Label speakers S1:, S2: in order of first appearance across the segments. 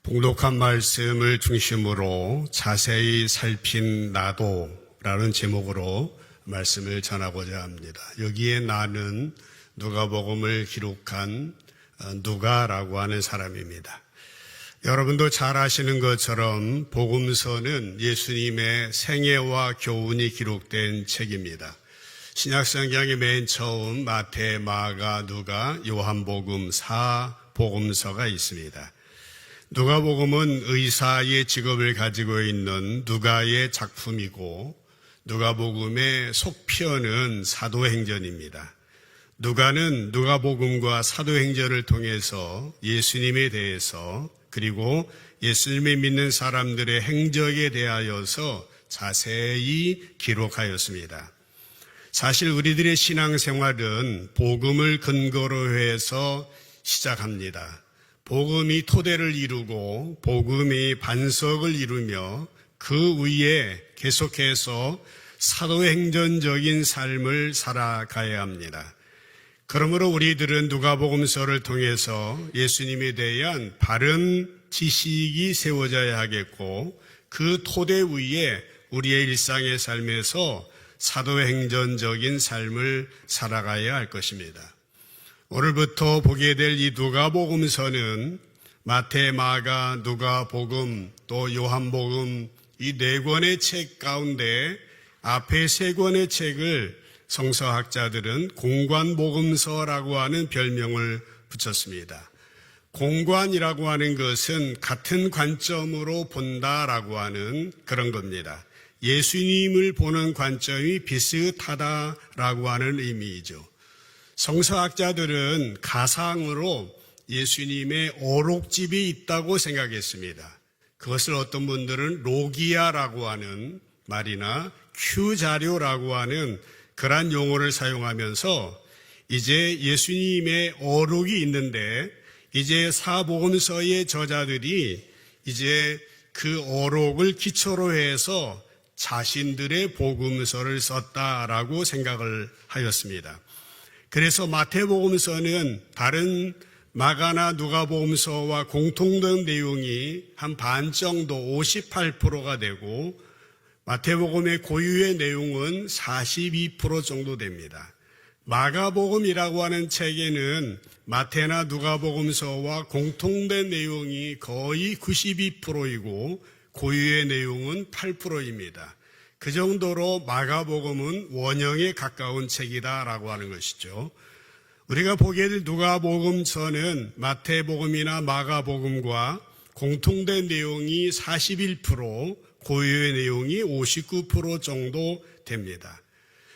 S1: 봉독한 말씀을 중심으로 자세히 살핀 나도라는 제목으로 말씀을 전하고자 합니다. 여기에 나는 누가복음을 기록한 누가라고 하는 사람입니다. 여러분도 잘 아시는 것처럼 복음서는 예수님의 생애와 교훈이 기록된 책입니다. 신약성경의 맨 처음 마태, 마가, 누가, 요한복음 4복음서가 있습니다. 누가복음은 의사의 직업을 가지고 있는 누가의 작품이고 누가복음의 속편은 사도행전입니다. 누가는 누가복음과 사도행전을 통해서 예수님에 대해서 그리고 예수님을 믿는 사람들의 행적에 대하여서 자세히 기록하였습니다. 사실 우리들의 신앙생활은 복음을 근거로 해서 시작합니다. 복음이 토대를 이루고 복음이 반석을 이루며 그 위에 계속해서 사도행전적인 삶을 살아가야 합니다. 그러므로 우리들은 누가복음서를 통해서 예수님에 대한 바른 지식이 세워져야 하겠고 그 토대 위에 우리의 일상의 삶에서 사도행전적인 삶을 살아가야 할 것입니다. 오늘부터 보게 될 이 누가복음서는 마태, 마가, 누가복음, 또 요한복음 이 네 권의 책 가운데 앞에 세 권의 책을 성서학자들은 공관복음서라고 하는 별명을 붙였습니다. 공관이라고 하는 것은 같은 관점으로 본다라고 하는 그런 겁니다. 예수님을 보는 관점이 비슷하다라고 하는 의미이죠. 성서학자들은 가상으로 예수님의 오록집이 있다고 생각했습니다. 그것을 어떤 분들은 로기아라고 하는 말이나 큐자료라고 하는 그러한 용어를 사용하면서 이제 예수님의 오록이 있는데 이제 사복음서의 저자들이 이제 그 오록을 기초로 해서 자신들의 복음서를 썼다라고 생각을 하였습니다. 그래서 마태복음서는 다른 마가나 누가복음서와 공통된 내용이 한 반 정도 58%가 되고 마태복음의 고유의 내용은 42% 정도 됩니다. 마가복음이라고 하는 책에는 마태나 누가복음서와 공통된 내용이 거의 92%이고 고유의 내용은 8%입니다. 그 정도로 마가복음은 원형에 가까운 책이다라고 하는 것이죠. 우리가 보게 될 누가복음서는 마태복음이나 마가복음과 공통된 내용이 41%, 고유의 내용이 59% 정도 됩니다.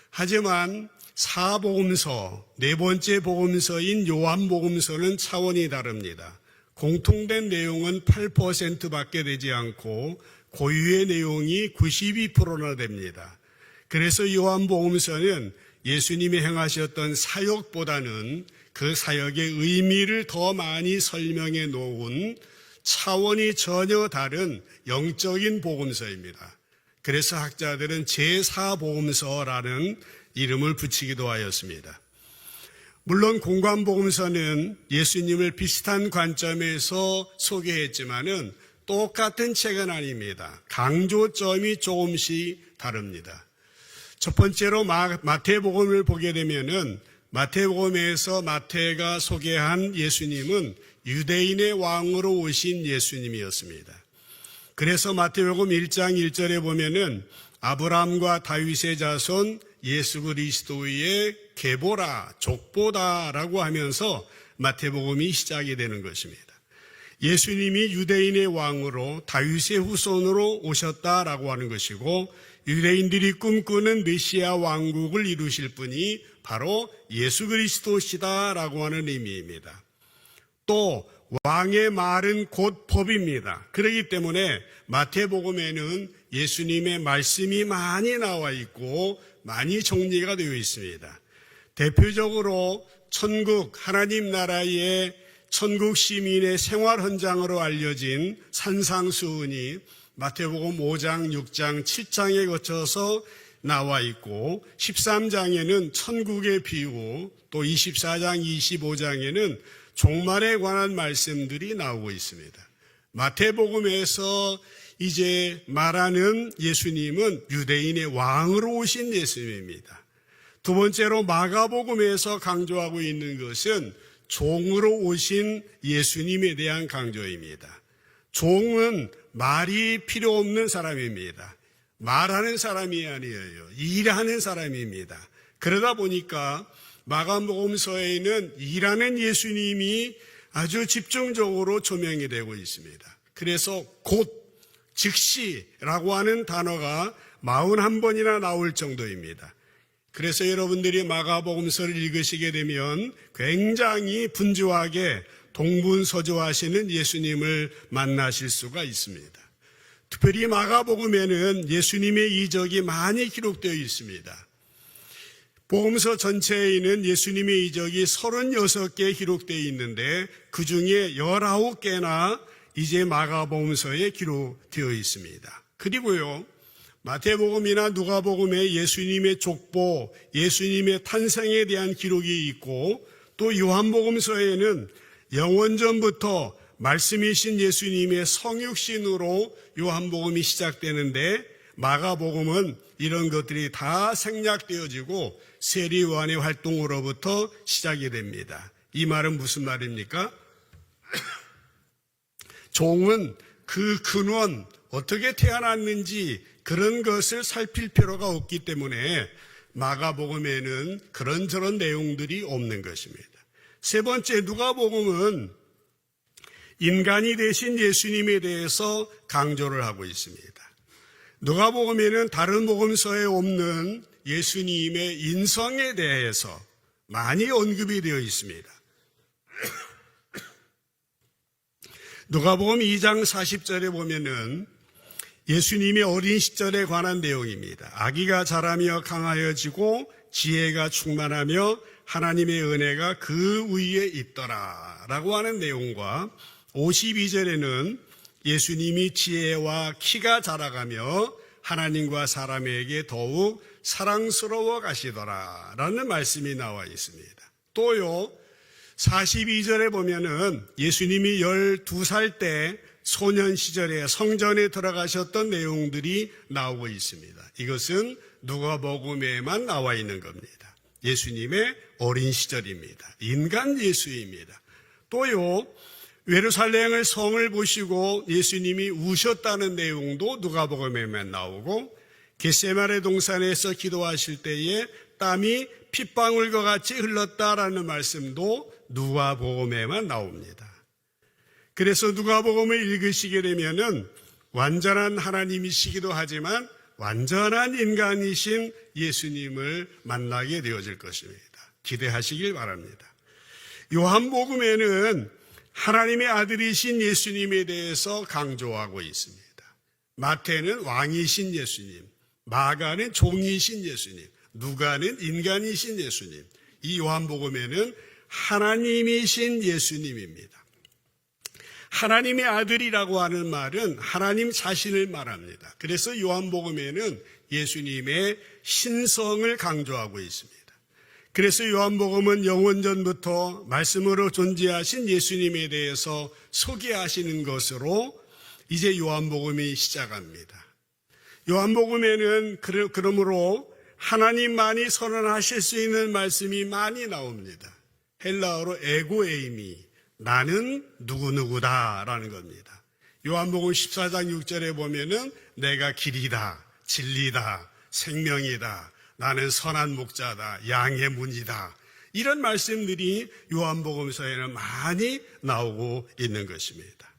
S1: 하지만 사복음서, 네 번째 복음서인 요한복음서는 차원이 다릅니다. 공통된 내용은 8%밖에 되지 않고 고유의 내용이 92%나 됩니다. 그래서 요한복음서는 예수님이 행하셨던 사역보다는 그 사역의 의미를 더 많이 설명해 놓은 차원이 전혀 다른 영적인 복음서입니다. 그래서 학자들은 제4복음서라는 이름을 붙이기도 하였습니다. 물론 공관복음서는 예수님을 비슷한 관점에서 소개했지만은 똑같은 책은 아닙니다. 강조점이 조금씩 다릅니다. 첫 번째로 마태복음을 보게 되면은 마태복음에서 마태가 소개한 예수님은 유대인의 왕으로 오신 예수님이었습니다. 그래서 마태복음 1장 1절에 보면은 아브라함과 다윗의 자손 예수 그리스도의 계보라, 족보다라고 하면서 마태복음이 시작이 되는 것입니다. 예수님이 유대인의 왕으로 다윗의 후손으로 오셨다라고 하는 것이고 유대인들이 꿈꾸는 메시아 왕국을 이루실 분이 바로 예수 그리스도시다라고 하는 의미입니다. 또 왕의 말은 곧 법입니다. 그렇기 때문에 마태복음에는 예수님의 말씀이 많이 나와 있고 많이 정리가 되어 있습니다. 대표적으로 천국 하나님 나라의 천국 시민의 생활 현장으로 알려진 산상수훈이 마태복음 5장, 6장, 7장에 거쳐서 나와 있고 13장에는 천국의 비유, 또 24장, 25장에는 종말에 관한 말씀들이 나오고 있습니다. 마태복음에서 이제 말하는 예수님은 유대인의 왕으로 오신 예수님입니다. 두 번째로 마가복음에서 강조하고 있는 것은 종으로 오신 예수님에 대한 강조입니다. 종은 말이 필요 없는 사람입니다. 말하는 사람이 아니에요. 일하는 사람입니다. 그러다 보니까 마가복음서에는 일하는 예수님이 아주 집중적으로 조명이 되고 있습니다. 그래서 곧, 즉시라고 하는 단어가 41번이나 나올 정도입니다. 그래서 여러분들이 마가복음서를 읽으시게 되면 굉장히 분주하게 동분서주하시는 예수님을 만나실 수가 있습니다. 특별히 마가복음에는 예수님의 이적이 많이 기록되어 있습니다. 복음서 전체에 있는 예수님의 이적이 36개 기록되어 있는데 그 중에 19개나 이제 마가복음서에 기록되어 있습니다. 그리고요, 마태복음이나 누가복음에 예수님의 족보, 예수님의 탄생에 대한 기록이 있고, 또 요한복음서에는 영원전부터 말씀이신 예수님의 성육신으로 요한복음이 시작되는데, 마가복음은 이런 것들이 다 생략되어지고 세리 요한의 활동으로부터 시작이 됩니다. 이 말은 무슨 말입니까? 종은 그 근원, 어떻게 태어났는지 그런 것을 살필 필요가 없기 때문에 마가복음에는 그런저런 내용들이 없는 것입니다. 세 번째, 누가복음은 인간이 되신 예수님에 대해서 강조를 하고 있습니다. 누가복음에는 다른 복음서에 없는 예수님의 인성에 대해서 많이 언급이 되어 있습니다. 누가복음 2장 40절에 보면은 예수님의 어린 시절에 관한 내용입니다. 아기가 자라며 강하여지고 지혜가 충만하며 하나님의 은혜가 그 위에 있더라 라고 하는 내용과 52절에는 예수님이 지혜와 키가 자라가며 하나님과 사람에게 더욱 사랑스러워 가시더라 라는 말씀이 나와 있습니다. 또요, 42절에 보면은 예수님이 12살 때 소년 시절에 성전에 들어가셨던 내용들이 나오고 있습니다. 이것은 누가복음에만 나와 있는 겁니다. 예수님의 어린 시절입니다. 인간 예수입니다. 또요, 예루살렘의 성을 보시고 예수님이 우셨다는 내용도 누가복음에만 나오고, 겟세마네 동산에서 기도하실 때에 땀이 핏방울과 같이 흘렀다라는 말씀도 누가복음에만 나옵니다. 그래서 누가복음을 읽으시게 되면은 완전한 하나님이시기도 하지만 완전한 인간이신 예수님을 만나게 되어질 것입니다. 기대하시길 바랍니다. 요한복음에는 하나님의 아들이신 예수님에 대해서 강조하고 있습니다. 마태는 왕이신 예수님, 마가는 종이신 예수님, 누가는 인간이신 예수님, 이 요한복음에는 하나님이신 예수님입니다. 하나님의 아들이라고 하는 말은 하나님 자신을 말합니다. 그래서 요한복음에는 예수님의 신성을 강조하고 있습니다. 그래서 요한복음은 영원전부터 말씀으로 존재하신 예수님에 대해서 소개하시는 것으로 이제 요한복음이 시작합니다. 요한복음에는 그러므로 하나님만이 선언하실 수 있는 말씀이 많이 나옵니다. 헬라어로 에고에이미, 나는 누구누구다라는 겁니다. 요한복음 14장 6절에 보면은 내가 길이다, 진리다, 생명이다, 나는 선한 목자다, 양의 문이다, 이런 말씀들이 요한복음서에는 많이 나오고 있는 것입니다.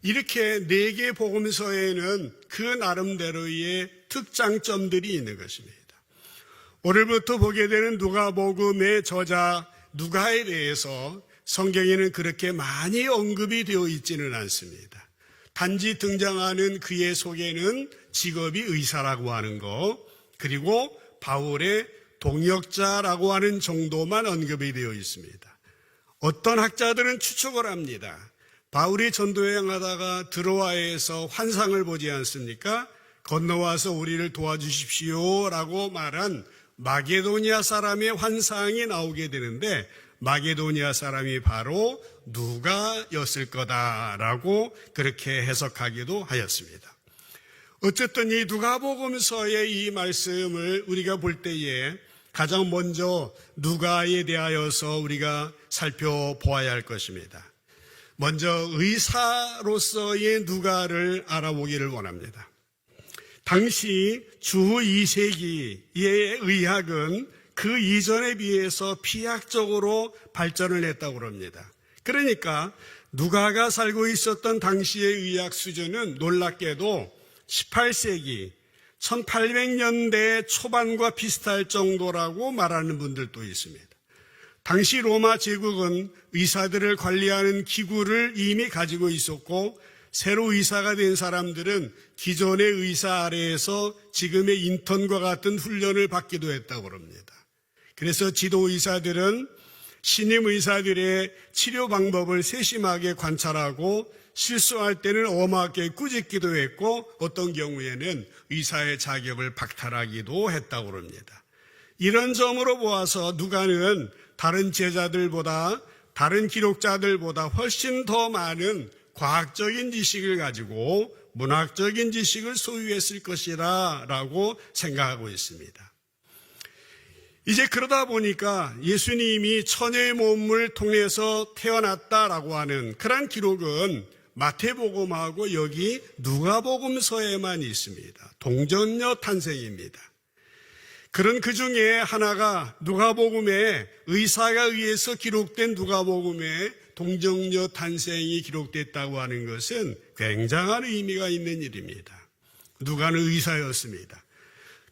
S1: 이렇게 4개 복음서에는 그 나름대로의 특장점들이 있는 것입니다. 오늘부터 보게 되는 누가복음의 저자 누가에 대해서 성경에는 그렇게 많이 언급이 되어 있지는 않습니다. 단지 등장하는 그의 속에는 직업이 의사라고 하는 것, 그리고 바울의 동역자라고 하는 정도만 언급이 되어 있습니다. 어떤 학자들은 추측을 합니다. 바울이 전도여행하다가 드로아에서 환상을 보지 않습니까? 건너와서 우리를 도와주십시오 라고 말한 마게도니아 사람의 환상이 나오게 되는데, 마게도니아 사람이 바로 누가였을 거다라고 그렇게 해석하기도 하였습니다. 어쨌든 이 누가복음서의 이 말씀을 우리가 볼 때에 가장 먼저 누가에 대하여서 우리가 살펴보아야 할 것입니다. 먼저 의사로서의 누가를 알아보기를 원합니다. 당시 주 2세기의 의학은 그 이전에 비해서 피학적으로 발전을 했다고 합니다. 그러니까 누가가 살고 있었던 당시의 의학 수준은 놀랍게도 18세기 1800년대 초반과 비슷할 정도라고 말하는 분들도 있습니다. 당시 로마 제국은 의사들을 관리하는 기구를 이미 가지고 있었고 새로 의사가 된 사람들은 기존의 의사 아래에서 지금의 인턴과 같은 훈련을 받기도 했다고 합니다. 그래서 지도 의사들은 신임 의사들의 치료 방법을 세심하게 관찰하고 실수할 때는 엄하게 꾸짖기도 했고 어떤 경우에는 의사의 자격을 박탈하기도 했다고 합니다. 이런 점으로 보아서 누가는 다른 제자들보다 다른 기록자들보다 훨씬 더 많은 과학적인 지식을 가지고 문학적인 지식을 소유했을 것이라 라고 생각하고 있습니다. 이제 그러다 보니까 예수님이 처녀의 몸을 통해서 태어났다라고 하는 그런 기록은 마태복음하고 여기 누가복음서에만 있습니다. 동정녀 탄생입니다. 그런 그 중에 하나가 누가복음에 의사가 의해서 기록된 누가복음에 동정녀 탄생이 기록됐다고 하는 것은 굉장한 의미가 있는 일입니다. 누가는 의사였습니다.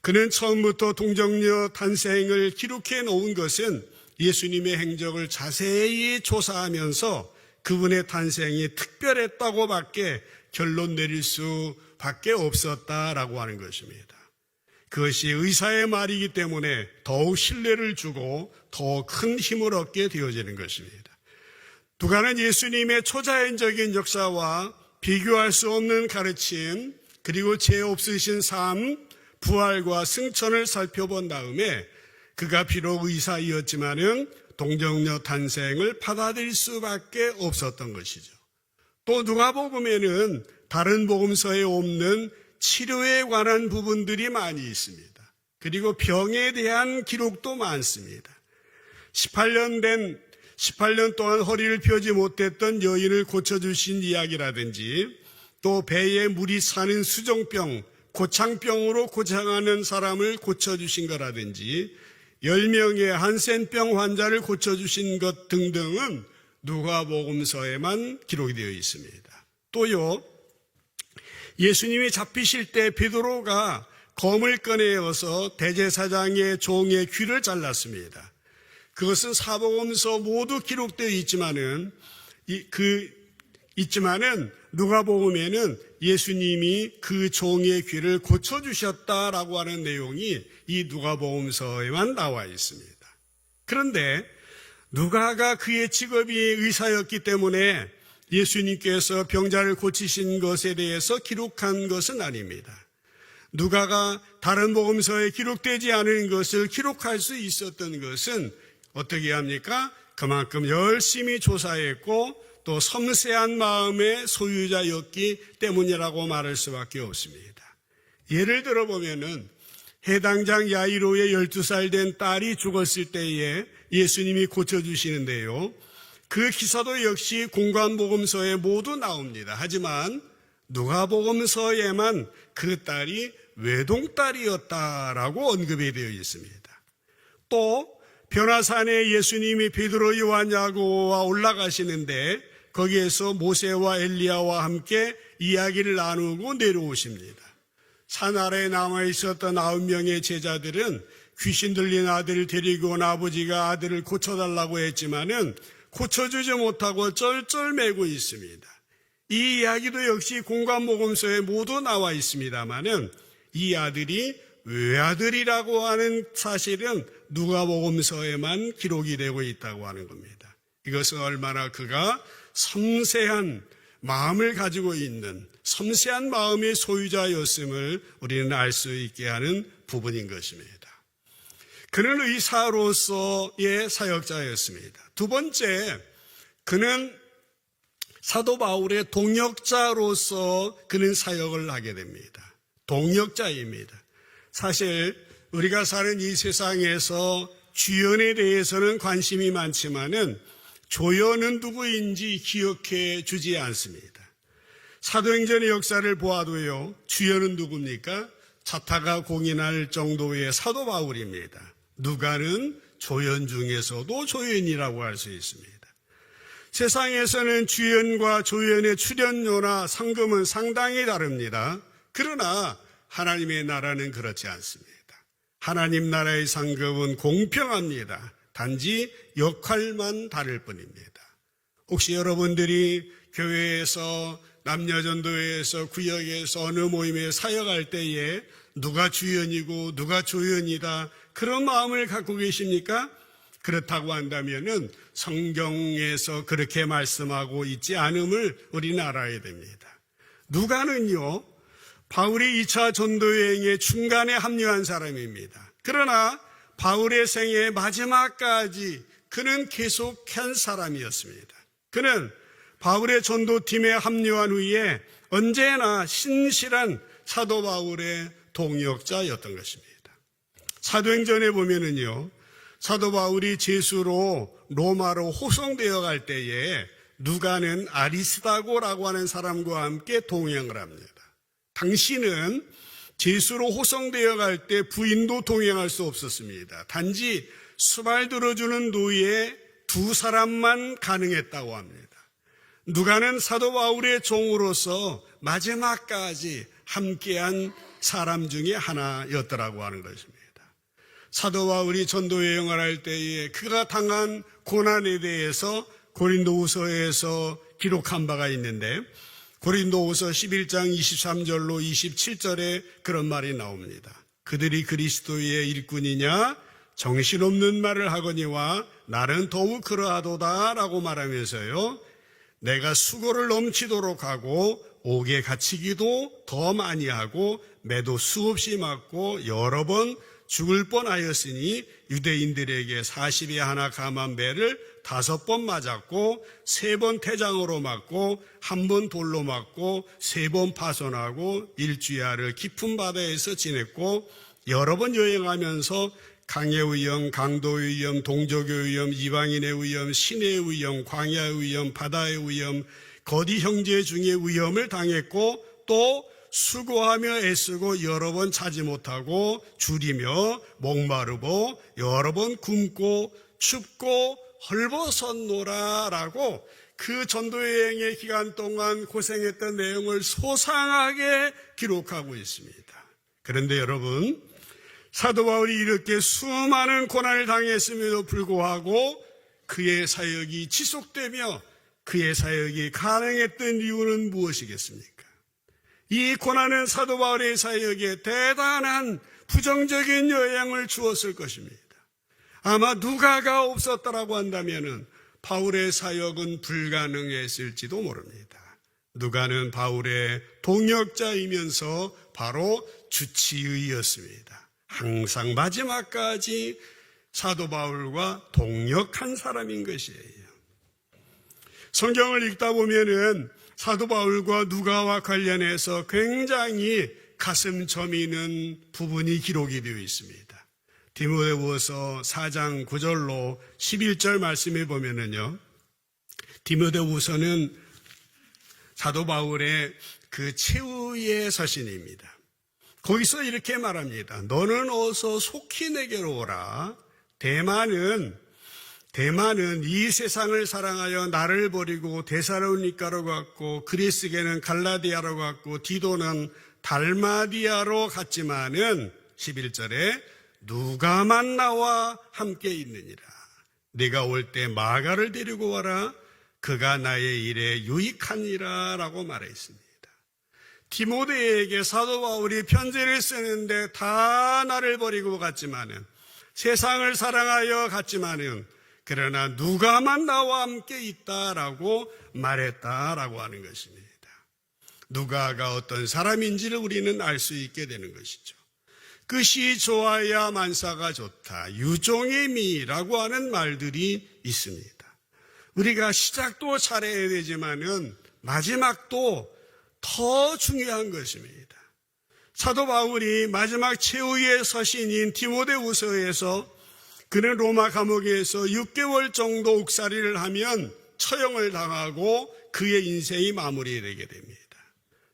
S1: 그는 처음부터 동정녀 탄생을 기록해 놓은 것은 예수님의 행적을 자세히 조사하면서 그분의 탄생이 특별했다고밖에 결론 내릴 수밖에 없었다라고 하는 것입니다. 그것이 의사의 말이기 때문에 더욱 신뢰를 주고 더 큰 힘을 얻게 되어지는 것입니다. 누가는 예수님의 초자연적인 역사와 비교할 수 없는 가르침 그리고 죄 없으신 삶, 부활과 승천을 살펴본 다음에 그가 비록 의사이었지만은 동정녀 탄생을 받아들일 수밖에 없었던 것이죠. 또 누가복음에는 다른 복음서에 없는 치료에 관한 부분들이 많이 있습니다. 그리고 병에 대한 기록도 많습니다. 18년 동안 허리를 펴지 못했던 여인을 고쳐주신 이야기라든지 또 배에 물이 차는 수종병, 고창병으로 고생하는 사람을 고쳐주신 거라든지 10명의 한센병 환자를 고쳐주신 것 등등은 누가복음서에만 기록이 되어 있습니다. 또요, 예수님이 잡히실 때 베드로가 검을 꺼내어서 대제사장의 종의 귀를 잘랐습니다. 그것은 사복음서 모두 기록되어 있지만은 누가복음에는 예수님이 그 종의 귀를 고쳐주셨다라고 하는 내용이 이 누가복음서에만 나와 있습니다. 그런데 누가가 그의 직업이 의사였기 때문에 예수님께서 병자를 고치신 것에 대해서 기록한 것은 아닙니다. 누가가 다른 복음서에 기록되지 않은 것을 기록할 수 있었던 것은 어떻게 합니까? 그만큼 열심히 조사했고 또 섬세한 마음의 소유자였기 때문이라고 말할 수밖에 없습니다. 예를 들어보면은 해당장 야이로의 12살 된 딸이 죽었을 때에 예수님이 고쳐주시는데요. 그 기사도 역시 공관복음서에 모두 나옵니다. 하지만 누가복음서에만 그 딸이 외동딸이었다라고 언급이 되어 있습니다. 또 변화산에 예수님이 베드로, 요한, 야고보와 올라가시는데 거기에서 모세와 엘리야와 함께 이야기를 나누고 내려오십니다. 산 아래에 남아있었던 9명의 제자들은 귀신 들린 아들을 데리고 온 아버지가 아들을 고쳐달라고 했지만은 고쳐주지 못하고 쩔쩔매고 있습니다. 이 이야기도 역시 공관복음서에 모두 나와 있습니다만은 이 아들이 외아들이라고 하는 사실은 누가복음서에만 기록이 되고 있다고 하는 겁니다. 이것은 얼마나 그가 섬세한 마음을 가지고 있는 섬세한 마음의 소유자였음을 우리는 알 수 있게 하는 부분인 것입니다. 그는 의사로서의 사역자였습니다. 두 번째, 그는 사도 바울의 동역자로서 그는 사역을 하게 됩니다. 동역자입니다. 사실 우리가 사는 이 세상에서 주연에 대해서는 관심이 많지만은 조연은 누구인지 기억해 주지 않습니다. 사도행전의 역사를 보아도요, 주연은 누굽니까? 자타가 공인할 정도의 사도 바울입니다. 누가는 조연 중에서도 조연이라고 할 수 있습니다. 세상에서는 주연과 조연의 출연료나 상금은 상당히 다릅니다. 그러나 하나님의 나라는 그렇지 않습니다. 하나님 나라의 상급은 공평합니다. 단지 역할만 다를 뿐입니다. 혹시 여러분들이 교회에서 남녀전도회에서 구역에서 어느 모임에 사역할 때에 누가 주연이고 누가 조연이다 그런 마음을 갖고 계십니까? 그렇다고 한다면은 성경에서 그렇게 말씀하고 있지 않음을 우리는 알아야 됩니다. 누가는요, 바울이 2차 전도여행의 중간에 합류한 사람입니다. 그러나 바울의 생애 마지막까지 그는 계속한 사람이었습니다. 그는 바울의 전도팀에 합류한 후에 언제나 신실한 사도 바울의 동역자였던 것입니다. 사도행전에 보면은요, 사도 바울이 제수로 로마로 호송되어 갈 때에 누가는 아리스다고라고 하는 사람과 함께 동행을 합니다. 당시는 제수로 호송되어 갈 때 부인도 동행할 수 없었습니다. 단지 수발 들어주는 노예 두 사람만 가능했다고 합니다. 누가는 사도 바울의 종으로서 마지막까지 함께한 사람 중에 하나였더라고 하는 것입니다. 사도 바울이 전도 여행을 할 때에 그가 당한 고난에 대해서 고린도후서에서 기록한 바가 있는데 고린도후서 11장 23절로 27절에 그런 말이 나옵니다. 그들이 그리스도의 일꾼이냐 정신없는 말을 하거니와 나는 더욱 그러하도다 라고 말하면서요, 내가 수고를 넘치도록 하고 옥에 갇히기도 더 많이 하고 매도 수없이 맞고 여러 번 죽을 뻔하였으니 유대인들에게 40에 하나 감한 배를 5번 맞았고 3번 태장으로 맞고 1번 돌로 맞고 3번 파손하고 일주야를 깊은 바다에서 지냈고 여러 번 여행하면서 강의 위험, 강도의 위험, 동족의 위험, 이방인의 위험, 신의 위험, 광야의 위험, 바다의 위험, 거디 형제 중에 위험을 당했고 또 수고하며 애쓰고 여러 번 차지 못하고 줄이며 목마르고 여러 번 굶고 춥고 헐벗었노라라고 그 전도여행의 기간 동안 고생했던 내용을 소상하게 기록하고 있습니다. 그런데 여러분, 사도 바울이 이렇게 수많은 고난을 당했음에도 불구하고 그의 사역이 지속되며 그의 사역이 가능했던 이유는 무엇이겠습니까? 이 고난은 사도 바울의 사역에 대단한 부정적인 영향을 주었을 것입니다. 아마 누가가 없었다라고 한다면은 바울의 사역은 불가능했을지도 모릅니다. 누가는 바울의 동역자이면서 바로 주치의였습니다. 항상 마지막까지 사도 바울과 동역한 사람인 것이에요. 성경을 읽다 보면은 사도 바울과 누가와 관련해서 굉장히 가슴 저미는 부분이 기록이 되어 있습니다. 디모데후서 4장 9절로 11절 말씀에 보면은요, 디모데후서는 사도 바울의 그 최후의 서신입니다. 거기서 이렇게 말합니다. 너는 어서 속히 내게로 오라. 대만은 이 세상을 사랑하여 나를 버리고 데살로니가로 갔고 그리스계는 갈라디아로 갔고 디도는 달마디아로 갔지만은 11절에 누가만 나와 함께 있느니라. 네가 올 때 마가를 데리고 와라. 그가 나의 일에 유익하니라 라고 말했습니다. 디모데에게 사도 바울이 편지를 쓰는데 다 나를 버리고 갔지만은 세상을 사랑하여 갔지만은 그러나 누가만 나와 함께 있다라고 말했다라고 하는 것입니다. 누가가 어떤 사람인지를 우리는 알 수 있게 되는 것이죠. 끝이 좋아야 만사가 좋다. 유종의 미라고 하는 말들이 있습니다. 우리가 시작도 잘해야 되지만은 마지막도 더 중요한 것입니다. 사도 바울이 마지막 최후의 서신인 디모데후서에서 그는 로마 감옥에서 6개월 정도 옥살이를 하면 처형을 당하고 그의 인생이 마무리되게 됩니다.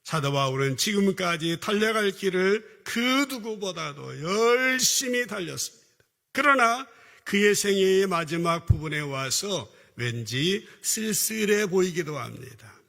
S1: 사도 바울은 지금까지 달려갈 길을 그 누구보다도 열심히 달렸습니다. 그러나 그의 생애의 마지막 부분에 와서 왠지 쓸쓸해 보이기도 합니다.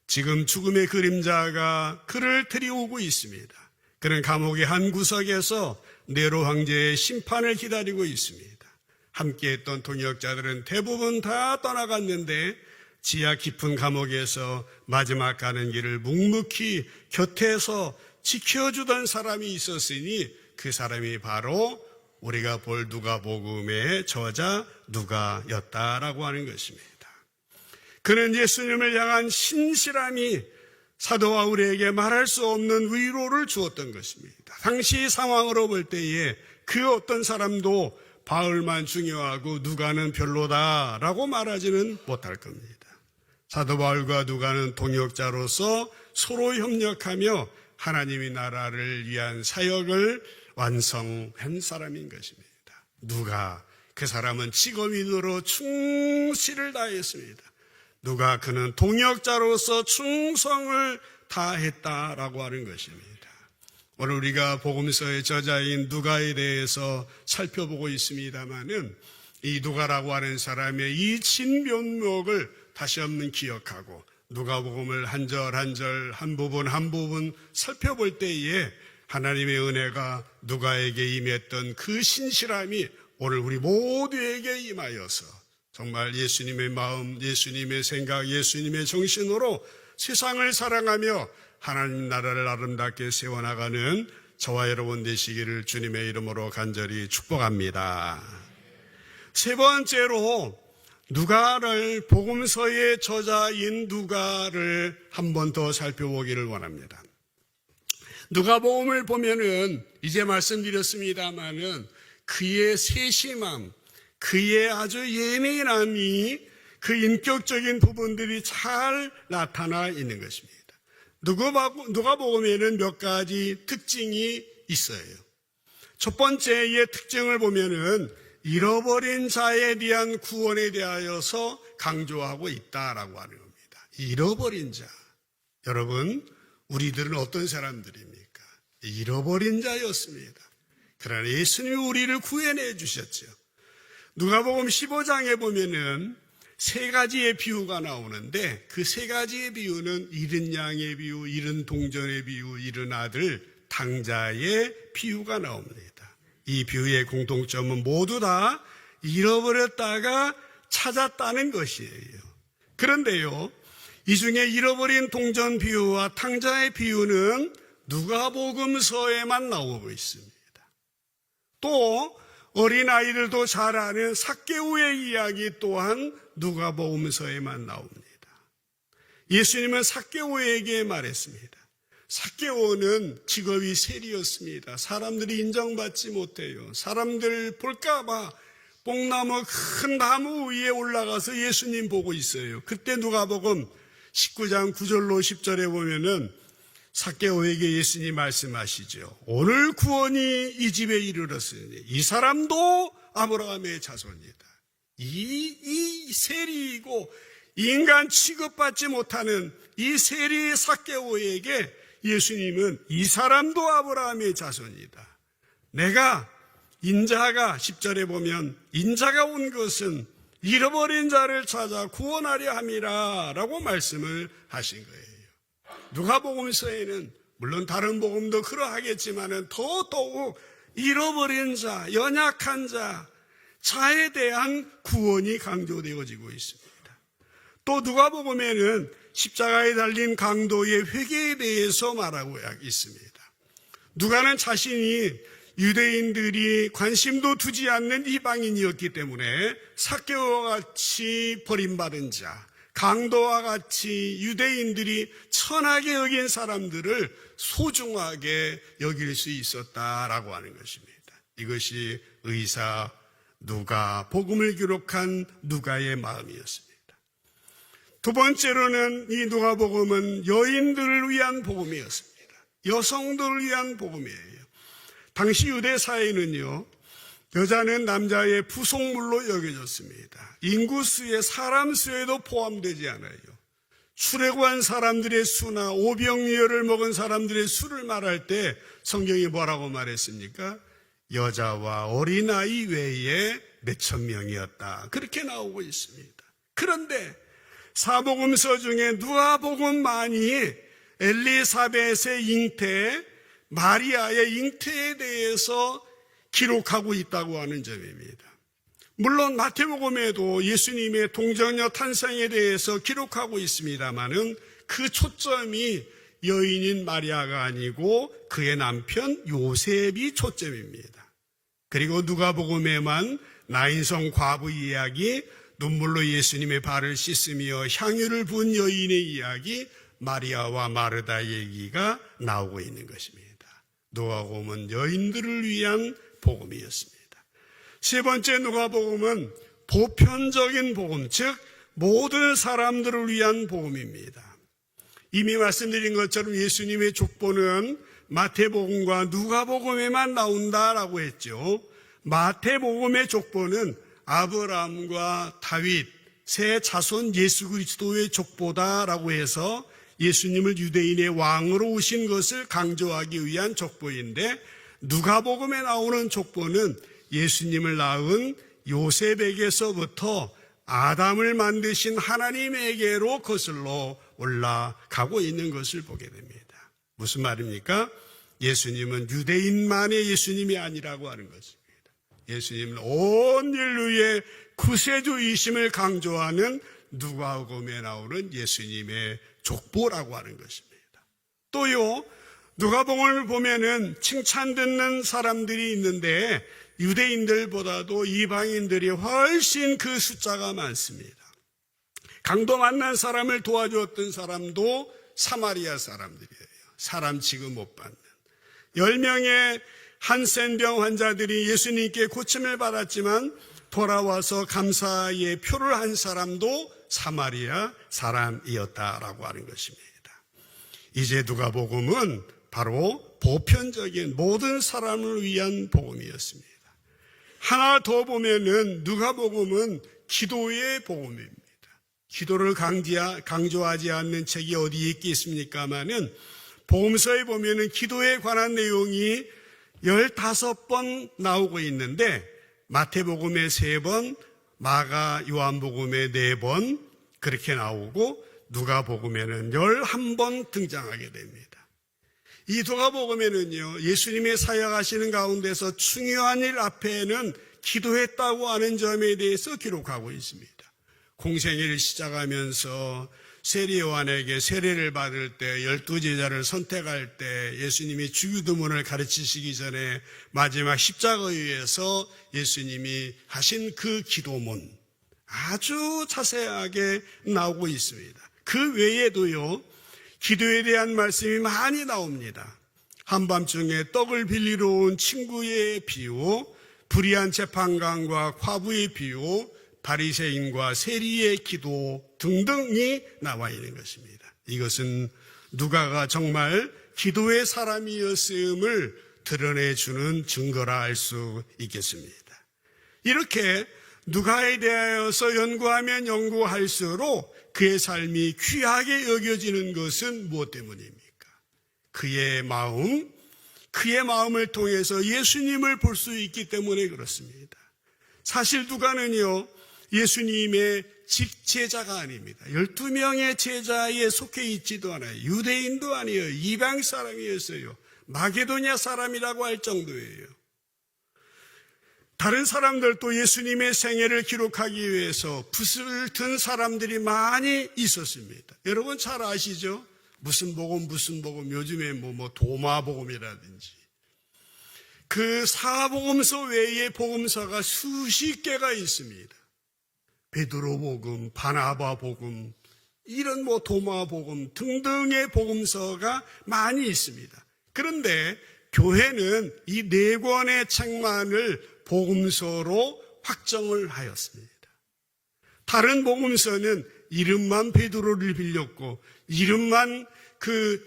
S1: 지금 죽음의 그림자가 그를 들이오고 있습니다. 그는 감옥의 한 구석에서 네로 황제의 심판을 기다리고 있습니다. 함께했던 동역자들은 대부분 다 떠나갔는데 지하 깊은 감옥에서 마지막 가는 길을 묵묵히 곁에서 지켜주던 사람이 있었으니 그 사람이 바로 우리가 볼 누가복음의 저자 누가였다라고 하는 것입니다. 그는 예수님을 향한 신실함이 사도 바울에게 말할 수 없는 위로를 주었던 것입니다. 당시 상황으로 볼 때에 그 어떤 사람도 바울만 중요하고 누가는 별로다라고 말하지는 못할 겁니다. 사도 바울과 누가는 동역자로서 서로 협력하며 하나님의 나라를 위한 사역을 완성한 사람인 것입니다. 누가, 그 사람은 직업인으로 충실을 다했습니다. 누가, 그는 동역자로서 충성을 다했다라고 하는 것입니다. 오늘 우리가 복음서의 저자인 누가에 대해서 살펴보고 있습니다마는 이 누가라고 하는 사람의 이 진면목을 다시 한번 기억하고 누가복음을 한 절 한 절, 한 부분 한 부분 살펴볼 때에 하나님의 은혜가 누가에게 임했던 그 신실함이 오늘 우리 모두에게 임하여서 정말 예수님의 마음, 예수님의 생각, 예수님의 정신으로 세상을 사랑하며 하나님 나라를 아름답게 세워나가는 저와 여러분 되시기를 주님의 이름으로 간절히 축복합니다. 세 번째로 누가를, 복음서의 저자인 누가를 한 번 더 살펴보기를 원합니다. 누가복음을 보면은 이제 말씀드렸습니다마는 그의 세심함, 그의 아주 예민함이 그 인격적인 부분들이 잘 나타나 있는 것입니다. 누가복음에는 몇 가지 특징이 있어요. 첫 번째의 특징을 보면은 잃어버린 자에 대한 구원에 대하여서 강조하고 있다라고 하는 겁니다. 잃어버린 자. 여러분, 우리들은 어떤 사람들입니까? 잃어버린 자였습니다. 그러나 예수님이 우리를 구해내 주셨죠. 누가복음 15장에 보면은 세 가지의 비유가 나오는데 그 세 가지의 비유는 잃은 양의 비유, 잃은 동전의 비유, 잃은 아들, 당자의 비유가 나옵니다. 이 비유의 공통점은 모두 다 잃어버렸다가 찾았다는 것이에요. 그런데요, 이 중에 잃어버린 동전 비유와 탕자의 비유는 누가복음서에만 나오고 있습니다. 또 어린아이들도 잘 아는 삭개오의 이야기 또한 누가복음서에만 나옵니다. 예수님은 삭개오에게 말했습니다. 삭개오는 직업이 세리였습니다. 사람들이 인정받지 못해요. 사람들 볼까봐 뽕나무, 큰 나무 위에 올라가서 예수님 보고 있어요. 그때 누가복음 19장 9절로 10절에 보면은 삭개오에게 예수님 말씀하시죠. 오늘 구원이 이 집에 이르렀으니 이 사람도 아브라함의 자손이다. 이 세리이고 인간 취급받지 못하는 이 세리 삭개오에게 예수님은 이 사람도 아브라함의 자손이다. 내가 인자가 10절에 보면 인자가 온 것은 잃어버린 자를 찾아 구원하려 함이라 라고 말씀을 하신 거예요. 누가복음서에는 물론 다른 복음도 그러하겠지만은 더더욱 잃어버린 자, 연약한 자에 대한 구원이 강조되어지고 있습니다. 또 누가복음에는 십자가에 달린 강도의 회개에 대해서 말하고 있습니다. 누가는 자신이 유대인들이 관심도 두지 않는 이방인이었기 때문에 삭개오와 같이 버림받은 자, 강도와 같이 유대인들이 천하게 여긴 사람들을 소중하게 여길 수 있었다라고 하는 것입니다. 이것이 의사 누가, 복음을 기록한 누가의 마음이었습니다. 두 번째로는 이 누가복음은 여인들을 위한 복음이었습니다. 여성들을 위한 복음이에요. 당시 유대 사회는요, 여자는 남자의 부속물로 여겨졌습니다. 인구수에 사람 수에도 포함되지 않아요. 출애굽한 사람들의 수나 오병이어를 먹은 사람들의 수를 말할 때 성경이 뭐라고 말했습니까? 여자와 어린아이 외에 몇천 명이었다. 그렇게 나오고 있습니다. 그런데 사복음서 중에 누가복음만이 엘리사벳의 잉태, 마리아의 잉태에 대해서 기록하고 있다고 하는 점입니다. 물론 마태복음에도 예수님의 동정녀 탄생에 대해서 기록하고 있습니다만은 그 초점이 여인인 마리아가 아니고 그의 남편 요셉이 초점입니다. 그리고 누가복음에만 나인성 과부 이야기, 눈물로 예수님의 발을 씻으며 향유를 부은 여인의 이야기, 마리아와 마르다 얘기가 나오고 있는 것입니다. 누가복음은 여인들을 위한 복음이었습니다. 세 번째 누가복음은 보편적인 복음, 즉 모든 사람들을 위한 복음입니다. 이미 말씀드린 것처럼 예수님의 족보는 마태복음과 누가복음에만 나온다라고 했죠. 마태복음의 족보는 아브라함과 다윗, 세 자손 예수 그리스도의 족보다라고 해서 예수님을 유대인의 왕으로 오신 것을 강조하기 위한 족보인데, 누가복음에 나오는 족보는 예수님을 낳은 요셉에게서부터 아담을 만드신 하나님에게로 거슬러 올라가고 있는 것을 보게 됩니다. 무슨 말입니까? 예수님은 유대인만의 예수님이 아니라고 하는 것입니다. 예수님은 온 인류의 구세주이심을 강조하는 누가복음에 나오는 예수님의 족보라고 하는 것입니다. 또요, 누가복음을 보면은 칭찬 듣는 사람들이 있는데 유대인들보다도 이방인들이 훨씬 그 숫자가 많습니다. 강도 만난 사람을 도와주었던 사람도 사마리아 사람들이에요. 사람 취급 못 받는. 10명의 한센병 환자들이 예수님께 고침을 받았지만 돌아와서 감사의 표를 한 사람도 사마리아 사람이었다라고 하는 것입니다. 이제 누가복음은 바로 보편적인 모든 사람을 위한 복음이었습니다. 하나 더 보면은 누가복음은 기도의 복음입니다. 기도를 강조하지 않는 책이 어디에 있겠습니까마는 복음서에 보면은 기도에 관한 내용이 15번 나오고 있는데 마태복음에 3번, 마가 요한복음에 4번 그렇게 나오고 누가복음에는 11번 등장하게 됩니다. 이 누가복음에는요, 예수님의 사역하시는 가운데서 중요한 일 앞에는 기도했다고 하는 점에 대해서 기록하고 있습니다. 공생애를 시작하면서 세례 요한에게 세례를 받을 때 12제자를 선택할 때 예수님이 주기도문을 가르치시기 전에 마지막 십자가에서 예수님이 하신 그 기도문 아주 자세하게 나오고 있습니다. 그 외에도요, 기도에 대한 말씀이 많이 나옵니다. 한밤중에 떡을 빌리러 온 친구의 비유, 불의한 재판관과 과부의 비유, 바리새인과 세리의 기도 등등이 나와 있는 것입니다. 이것은 누가가 정말 기도의 사람이었음을 드러내주는 증거라 할 수 있겠습니다. 이렇게 누가에 대하여서 연구하면 연구할수록 그의 삶이 귀하게 여겨지는 것은 무엇 때문입니까? 그의 마음을 통해서 예수님을 볼 수 있기 때문에 그렇습니다. 사실 누가는요, 예수님의 직제자가 아닙니다. 12명의 제자에 속해 있지도 않아요. 유대인도 아니에요. 이방 사람이었어요. 마게도냐 사람이라고 할 정도예요. 다른 사람들도 예수님의 생애를 기록하기 위해서 붓을 든 사람들이 많이 있었습니다. 여러분 잘 아시죠? 무슨 복음, 요즘에 도마복음이라든지. 그 사복음서 외에 복음서가 수십 개가 있습니다. 베드로 복음, 바나바 복음, 이런 도마복음 등등의 복음서가 많이 있습니다. 그런데 교회는 이 4권의 책만을 복음서로 확정을 하였습니다. 다른 복음서는 이름만 베드로를 빌렸고 이름만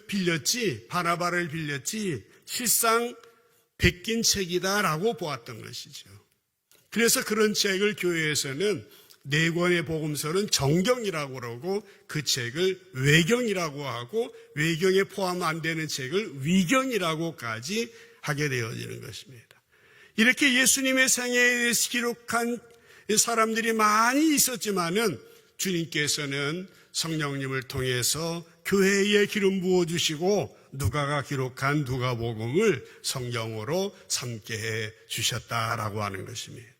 S1: 빌렸지, 바나바를 빌렸지 실상 베낀 책이다라고 보았던 것이죠. 그래서 그런 책을 교회에서는 4권의 복음서는 정경이라고 그러고 그 책을 외경이라고 하고 외경에 포함 안 되는 책을 위경이라고까지 하게 되어지는 것입니다. 이렇게 예수님의 생애에 대해서 기록한 사람들이 많이 있었지만은 주님께서는 성령님을 통해서 교회에 기름 부어주시고 누가가 기록한 누가복음을 성경으로 삼게 해 주셨다라고 하는 것입니다.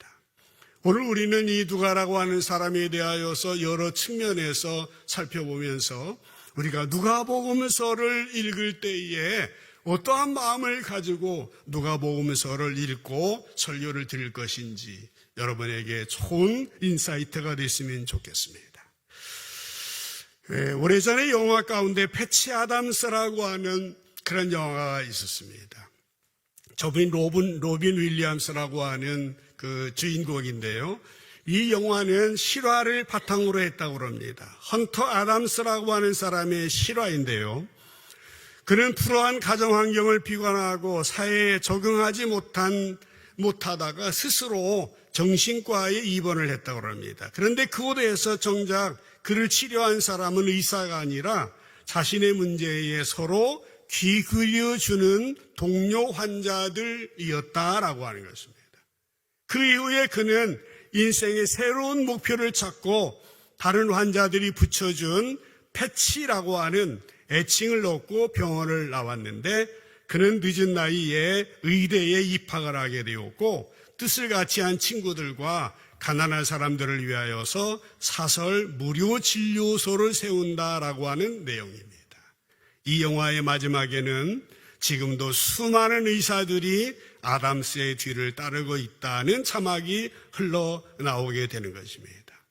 S1: 오늘 우리는 이 누가라고 하는 사람에 대하여서 여러 측면에서 살펴보면서 우리가 누가복음서를 읽을 때에 어떠한 마음을 가지고 누가복음서를 읽고 설교를 드릴 것인지 여러분에게 좋은 인사이트가 됐으면 좋겠습니다. 오래전에 영화 가운데 패치 아담스라고 하는 그런 영화가 있었습니다. 저분 로빈 윌리엄스라고 하는 그 주인공인데요. 이 영화는 실화를 바탕으로 했다고 합니다. 헌터 아담스라고 하는 사람의 실화인데요. 그는 불우한 가정 환경을 비관하고 사회에 적응하지 못하다가 스스로 정신과에 입원을 했다고 합니다. 그런데 그곳에서 정작 그를 치료한 사람은 의사가 아니라 자신의 문제에 서로 귀 기울여주는 동료 환자들이었다라고 하는 것입니다. 그 이후에 그는 인생의 새로운 목표를 찾고 다른 환자들이 붙여준 패치라고 하는 애칭을 얻고 병원을 나왔는데 그는 늦은 나이에 의대에 입학을 하게 되었고 뜻을 같이 한 친구들과 가난한 사람들을 위하여서 사설 무료 진료소를 세운다라고 하는 내용입니다. 이 영화의 마지막에는 지금도 수많은 의사들이 아담스의 뒤를 따르고 있다는 자막이 흘러나오게 되는 것입니다.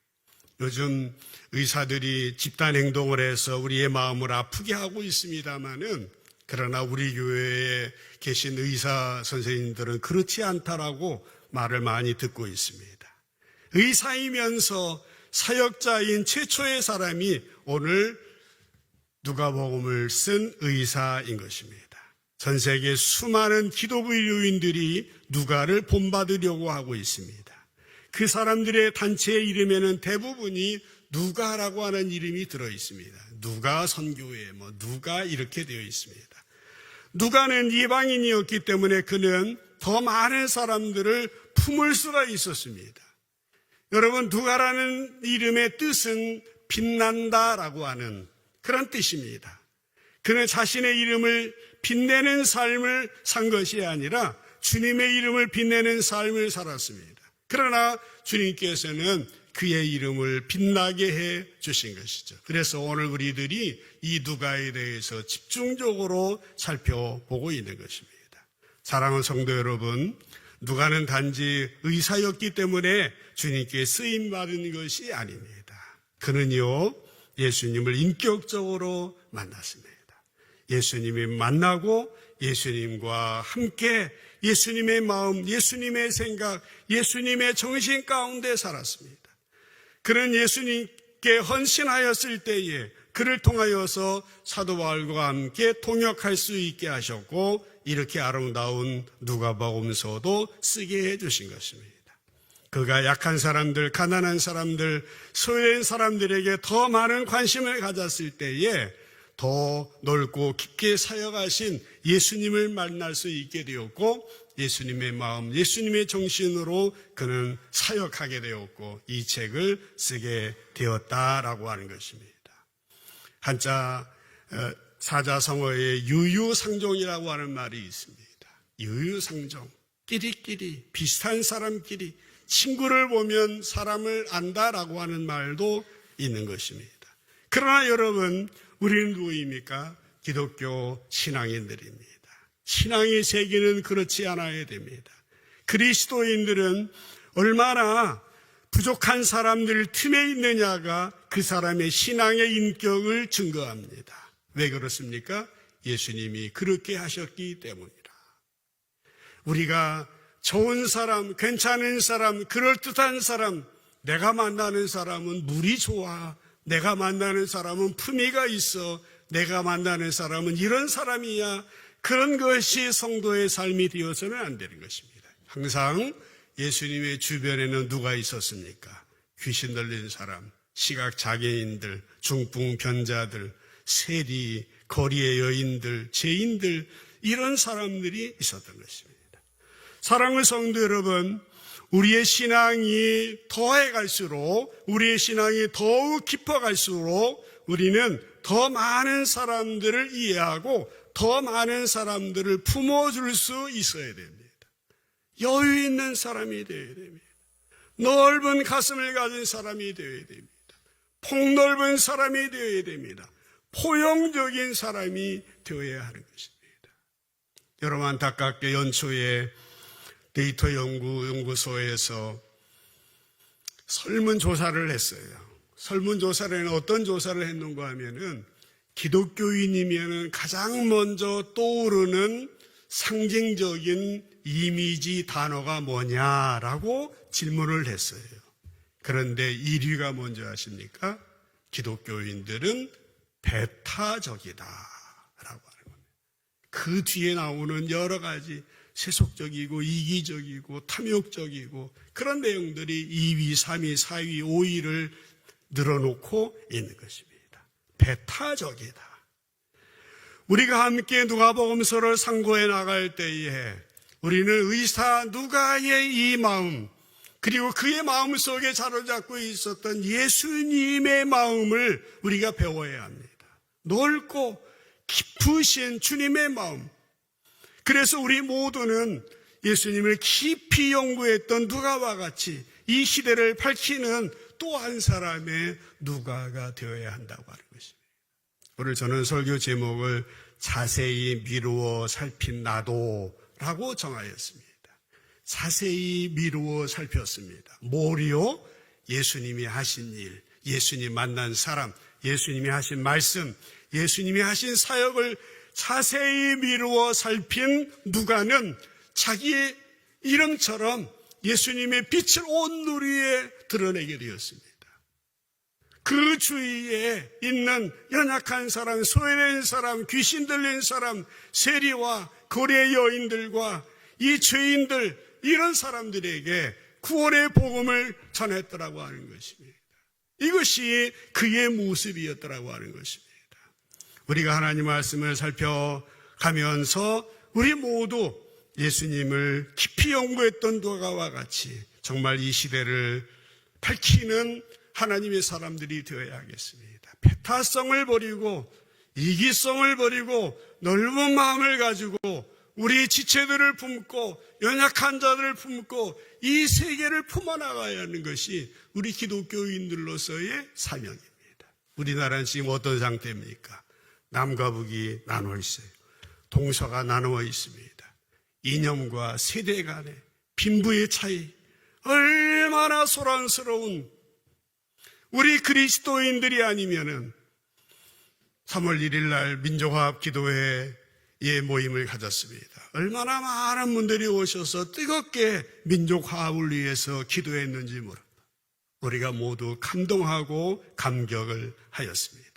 S1: 요즘 의사들이 집단 행동을 해서 우리의 마음을 아프게 하고 있습니다마는 그러나 우리 교회에 계신 의사 선생님들은 그렇지 않다라고 말을 많이 듣고 있습니다. 의사이면서 사역자인 최초의 사람이 오늘 누가복음을 쓴 의사인 것입니다. 전 세계 수많은 기독 의료인들이 누가를 본받으려고 하고 있습니다. 그 사람들의 단체의 이름에는 대부분이 누가라고 하는 이름이 들어 있습니다. 누가 선교회, 누가 이렇게 되어 있습니다. 누가는 이방인이었기 때문에 그는 더 많은 사람들을 품을 수가 있었습니다. 여러분, 누가라는 이름의 뜻은 빛난다라고 하는 그런 뜻입니다. 그는 자신의 이름을 빛내는 삶을 산 것이 아니라 주님의 이름을 빛내는 삶을 살았습니다. 그러나 주님께서는 그의 이름을 빛나게 해 주신 것이죠. 그래서 오늘 우리들이 이 누가에 대해서 집중적으로 살펴보고 있는 것입니다. 사랑하는 성도 여러분, 누가는 단지 의사였기 때문에 주님께 쓰임받은 것이 아닙니다. 그는요, 예수님을 인격적으로 만났습니다. 예수님이 만나고 예수님과 함께 예수님의 마음, 예수님의 생각, 예수님의 정신 가운데 살았습니다. 그는 예수님께 헌신하였을 때에 그를 통하여서 사도 바울과 함께 통역할 수 있게 하셨고 이렇게 아름다운 누가복음서도 쓰게 해주신 것입니다. 그가 약한 사람들, 가난한 사람들, 소외된 사람들에게 더 많은 관심을 가졌을 때에 더 넓고 깊게 사역하신 예수님을 만날 수 있게 되었고 예수님의 마음, 예수님의 정신으로 그는 사역하게 되었고 이 책을 쓰게 되었다라고 하는 것입니다. 한자 사자성어에 유유상종이라고 하는 말이 있습니다. 유유상종, 끼리끼리, 비슷한 사람끼리 친구를 보면 사람을 안다라고 하는 말도 있는 것입니다. 그러나 여러분, 우리는 누구입니까? 기독교 신앙인들입니다. 신앙의 세계는 그렇지 않아야 됩니다. 그리스도인들은 얼마나 부족한 사람들 틈에 있느냐가 그 사람의 신앙의 인격을 증거합니다. 왜 그렇습니까? 예수님이 그렇게 하셨기 때문이라. 우리가 좋은 사람, 괜찮은 사람, 그럴듯한 사람, 내가 만나는 사람은 물이 좋아, 내가 만나는 사람은 품위가 있어, 내가 만나는 사람은 이런 사람이야, 그런 것이 성도의 삶이 되어서는 안 되는 것입니다. 항상 예수님의 주변에는 누가 있었습니까? 귀신 들린 사람, 시각장애인들, 중풍변자들, 세리, 거리의 여인들, 죄인들, 이런 사람들이 있었던 것입니다. 사랑하는 성도 여러분, 우리의 신앙이 더해갈수록, 우리의 신앙이 더욱 깊어갈수록 우리는 더 많은 사람들을 이해하고 더 많은 사람들을 품어줄 수 있어야 됩니다. 여유 있는 사람이 되어야 됩니다. 넓은 가슴을 가진 사람이 되어야 됩니다. 폭넓은 사람이 되어야 됩니다. 포용적인 사람이 되어야 하는 것입니다. 여러분, 안타깝게 연초에 데이터 연구소에서 설문조사를 했어요. 설문조사에는 어떤 조사를 했는가 하면은 기독교인이면 가장 먼저 떠오르는 상징적인 이미지 단어가 뭐냐라고 질문을 했어요. 그런데 1위가 뭔지 아십니까? 기독교인들은 배타적이다 라고 하는 겁니다. 그 뒤에 나오는 여러 가지 세속적이고 이기적이고 탐욕적이고 그런 내용들이 2위, 3위, 4위, 5위를 늘어놓고 있는 것입니다. 배타적이다. 우리가 함께 누가복음서를 상고해 나갈 때에 우리는 의사 누가의 이 마음, 그리고 그의 마음 속에 사로잡고 있었던 예수님의 마음을 우리가 배워야 합니다. 넓고 깊으신 주님의 마음. 그래서 우리 모두는 예수님을 깊이 연구했던 누가와 같이 이 시대를 밝히는 또 한 사람의 누가가 되어야 한다고 하는 것입니다. 오늘 저는 설교 제목을 자세히 미루어 살핀 나도라고 정하였습니다. 자세히 미루어 살폈습니다. 뭐리요? 예수님이 하신 일, 예수님 만난 사람, 예수님이 하신 말씀, 예수님이 하신 사역을 자세히 미루어 살핀 누가는 자기의 이름처럼 예수님의 빛을 온 누리에 드러내게 되었습니다. 그 주위에 있는 연약한 사람, 소외된 사람, 귀신 들린 사람, 세리와 거리의 여인들과 이 죄인들, 이런 사람들에게 구원의 복음을 전했더라고 하는 것입니다. 이것이 그의 모습이었더라고 하는 것입니다. 우리가 하나님 말씀을 살펴가면서 우리 모두 예수님을 깊이 연구했던 누가와 같이 정말 이 시대를 밝히는 하나님의 사람들이 되어야 하겠습니다. 배타성을 버리고 이기성을 버리고 넓은 마음을 가지고 우리 지체들을 품고 연약한 자들을 품고 이 세계를 품어나가야 하는 것이 우리 기독교인들로서의 사명입니다. 우리나라는 지금 어떤 상태입니까? 남과 북이 나눠 있어요. 동서가 나누어 있습니다. 이념과 세대 간의 빈부의 차이, 얼마나 소란스러운 우리 그리스도인들이 아니면은 3월 1일 날 민족화합 기도회의 모임을 가졌습니다. 얼마나 많은 분들이 오셔서 뜨겁게 민족화합을 위해서 기도했는지 모릅니다. 우리가 모두 감동하고 감격을 하였습니다.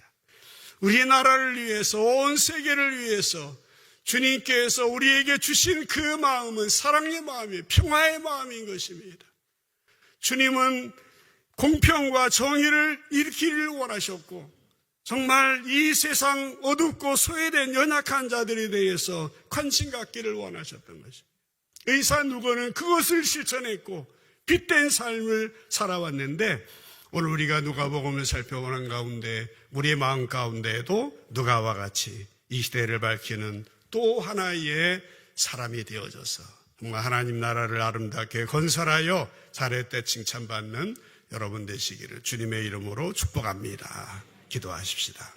S1: 우리 나라를 위해서, 온 세계를 위해서 주님께서 우리에게 주신 그 마음은 사랑의 마음이에요. 평화의 마음인 것입니다. 주님은 공평과 정의를 일으키기를 원하셨고 정말 이 세상 어둡고 소외된 연약한 자들에 대해서 관심 갖기를 원하셨던 것입니다. 의사 누가는 그것을 실천했고 빛된 삶을 살아왔는데 오늘 우리가 누가복음을 살펴보는 가운데 우리의 마음 가운데에도 누가와 같이 이 시대를 밝히는 또 하나의 사람이 되어져서 정말 하나님 나라를 아름답게 건설하여 잘했대 칭찬받는 여러분 되시기를 주님의 이름으로 축복합니다. 기도하십시다.